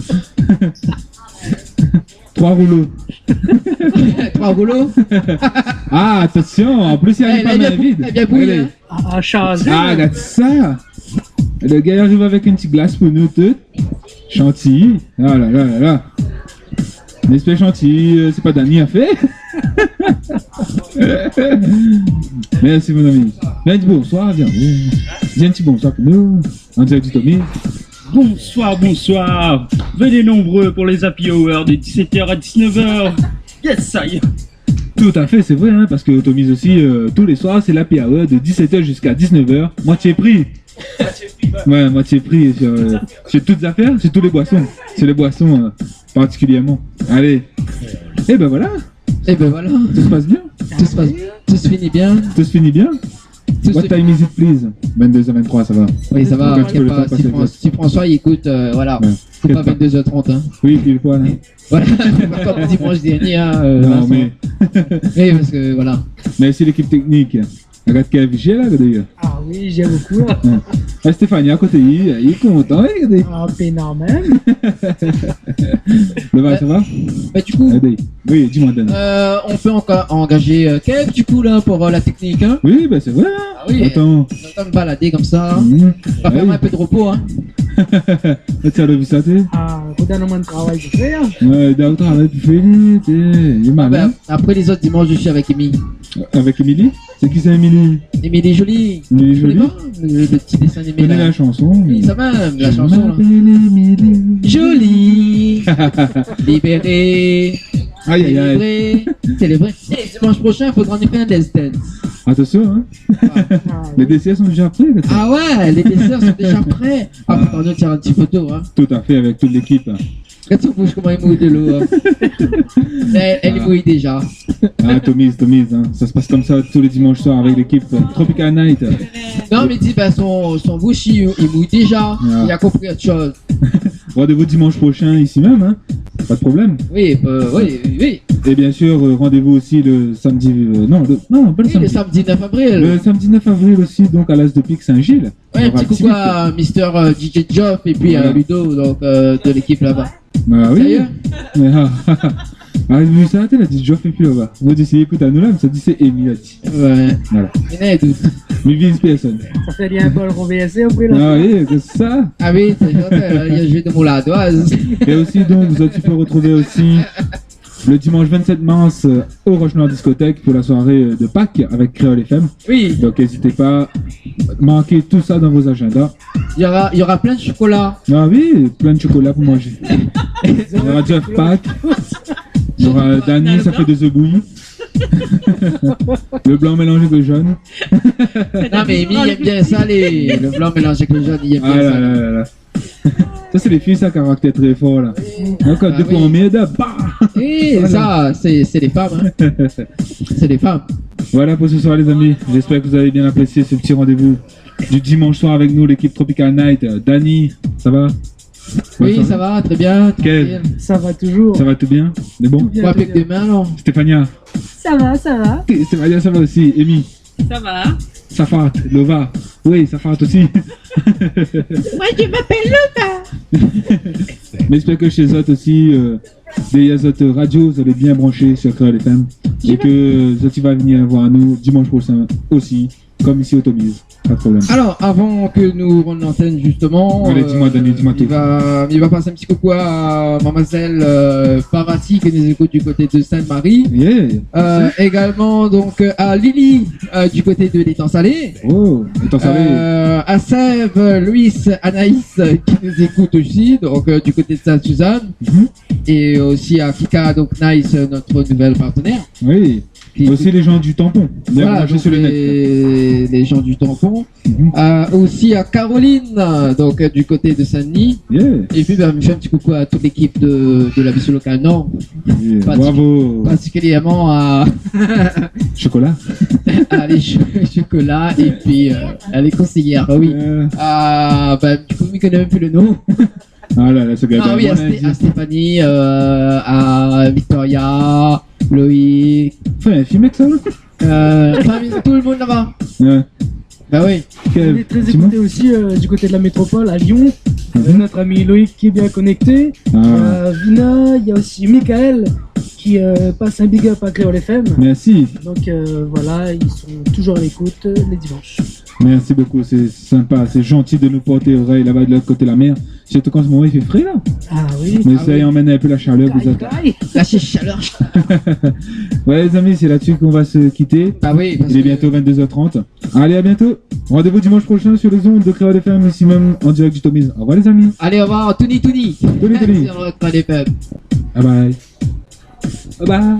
3 rouleaux. 3 rouleaux. Ah, attention, en plus il y a une femme vide. Elle vient bouillir. Allez. Ah, Charles. Ah, regarde ça. Le gars arrive avec une petite glace pour nous toutes. Chantilly. Ah là là là là. L'espèce chantilly, c'est pas Dani à fait. Merci mon ami. Viens un petit bonsoir, viens. Viens un petit bonsoir pour nous. En direct du Tommy. Bonsoir, bonsoir. Venez nombreux pour les happy hours de 17h à 19h. Yes, ça y est. Tout à fait, c'est vrai, hein, parce que Tommy aussi, tous les soirs, c'est l'happy hour de 17h jusqu'à 19h. Moitié prix. Ouais, moitié prix sur toutes les affaires, sur tous les boissons. Sur les boissons particulièrement. Allez. Et ben voilà. Et ben voilà. Tout se passe bien. Tout se passe bien. Tout se finit bien. Tout se finit bien. What time is it, please? 22h23, ça va. Oui, ça va. Donc, tu peux le temps passer vite. Si François il écoute, voilà. Ouais. Faut pas 22h30. Hein. Oui, pile poil. Hein. Voilà. Pas comme dimanche dernier. Hein, Non, Vincent. mais. Oui, parce que voilà. Merci l'équipe technique. Regarde quel fichier là, d'ailleurs. Ah oui, j'aime beaucoup. Ah, Stéphanie à côté, il est content, regardez. Ah, pénard même. Le va, ça va? Bah, du coup, oui, dis-moi, Dan. on peut engager Kev du coup là pour la technique. Hein. Oui, bah c'est vrai. Ah oui, Attends. on va me balader comme ça. On va faire un peu de repos. Hein. Tu as vu ça, t'es? Ah, redonne-moi de travail pour faire. Ouais, d'un travail pour faire, il est malin. Après les autres dimanches, je suis avec Amy. Avec Émilie? C'est qui c'est Émilie? Émilie Jolie. Émilie Jolie? Le petit dessin animé. Connais la chanson? Oui, ça même, la Je chanson là. m'appelle Émilie. Jolie. Libérée. Aïe aïe aïe. Célébrée. Célébrée. Et dimanche prochain, il faudra en faire un dance dance. Attention, hein. Les desserts sont déjà prêts. Ah ouais, les desserts sont déjà prêts. Ah, faut nous tirer un petit photo. Hein. Tout à fait, avec toute l'équipe. Regarde son bouche, comment il mouille de l'eau. Hein. Elle mouille déjà. Ah, Tomise, hein. Ça se passe comme ça tous les dimanches soirs avec l'équipe Tropical Night. Non, mais dis, bah, son bouche, il mouille déjà. Ah. Il a compris autre chose. Rendez-vous dimanche prochain ici même, hein. Pas de problème. Oui, oui. Et bien sûr, rendez-vous aussi le samedi. Non, pas le Oui, samedi. le samedi 9 avril. Le samedi 9 avril aussi, donc à l'As de Pic Saint-Gilles. Ouais, un petit coucou à Mister DJ Joff et puis à Ludo donc, de l'équipe là-bas. Bah oui. Sérieux? Ah, vu ça, t'es là, dit Joff et puis là-bas. Moi, je dis, écoute à nous là, mais ça dit c'est Amy là. Ouais. Voilà. Il y en a doute. Mais vise personne. Ça fait bien un bol renversé après là. Ah oui, c'est ça. Ah oui, c'est gentil, il y a joué de moula à doise. Et aussi, donc, tu peux retrouver aussi le dimanche 27 mars au Roche Noir Discothèque pour la soirée de Pâques avec Créole FM. Oui. Donc, n'hésitez pas, marquez tout ça dans vos agendas. Il y aura plein de chocolat. Ah oui, plein de chocolat pour manger. Il y aura Jeff Pâques. Il y aura Danny, ça fait des œufs bouillis. Le blanc mélangé avec le jaune. Non, mais Amy, il aime bien ça, le blanc mélangé avec le jaune, il aime bien ça. Là. Ça, c'est les filles, ça, caractère très fort, là. Encore deux fois en merde, bah. Et ça, c'est les femmes. Hein. C'est les femmes. Voilà pour ce soir les amis, j'espère que vous avez bien apprécié ce petit rendez-vous du dimanche soir avec nous, l'équipe Tropical Night. Dani, ça va? Oui, ça va, très bien. Kev, Ça va toujours. ça va tout bien? C'est bon? On va avec des mains, alors. Stéphania, Ça va, ça va. Stéphania ça va aussi. Amy, Ça va. Safat, Lova, oui Safat aussi. Moi, je m'appelle Lova. Mais j'espère que chez Zot aussi, des Zot Radio, vous allez bien brancher sur Créole FM. Et que Zot va venir voir nous dimanche prochain aussi, comme ici au Tomise. Pas de problème. Alors, avant que nous rendions l'antenne, justement, Allez, dis-moi, Dani, dis-moi tout. il va passer un petit coucou à mademoiselle Parati qui nous écoute du côté de Sainte-Marie. Yeah. Également, donc, à Lily du côté de l'Étang Salé. Oh, Étang Salé. À Sèvres, Louis, Anaïs qui nous écoute aussi, donc du côté de Sainte-Suzanne. Et aussi à Kika, donc Nice, notre nouvelle partenaire. Oui. Aussi les gens du tampon. Bien Voilà, branchés donc sur le net. les gens du tampon. Aussi à Caroline, donc du côté de Saint-Denis. Yeah. Et puis, je fais un petit coucou à toute l'équipe de la mission locale Nord. Yeah. Bravo. Particulièrement à Chocolat. à les chocolats et puis à les conseillères, oui. Du coup, je ne connais même plus le nom. Ah là là, ce gars. Ah oui, à Stéphanie, à Victoria, Loïc. Fais un film avec ça, tout le monde là-bas. Ouais. Bah oui. On est très écouté aussi du côté de la métropole, à Lyon. Notre ami Loïc qui est bien connecté. Vina, il y a aussi Michael qui passe un big up à Créole FM. Merci. Donc voilà, ils sont toujours à l'écoute les dimanches. Merci beaucoup, c'est sympa, c'est gentil de nous porter oreille là-bas de l'autre côté de la mer. Surtout qu'en ce moment il fait frais là. Ah oui. Mais ça y emmène un peu la chaleur. La chaleur. Ouais les amis, c'est là-dessus qu'on va se quitter. Ah oui. Il est bientôt 22h30. Allez, à bientôt. Rendez-vous dimanche prochain sur les ondes de Créole FM, ici même en direct du Tomise. Au revoir les amis. Allez, au revoir, Tony. Tony. Sur Créole FM. Bye bye. Bye bye.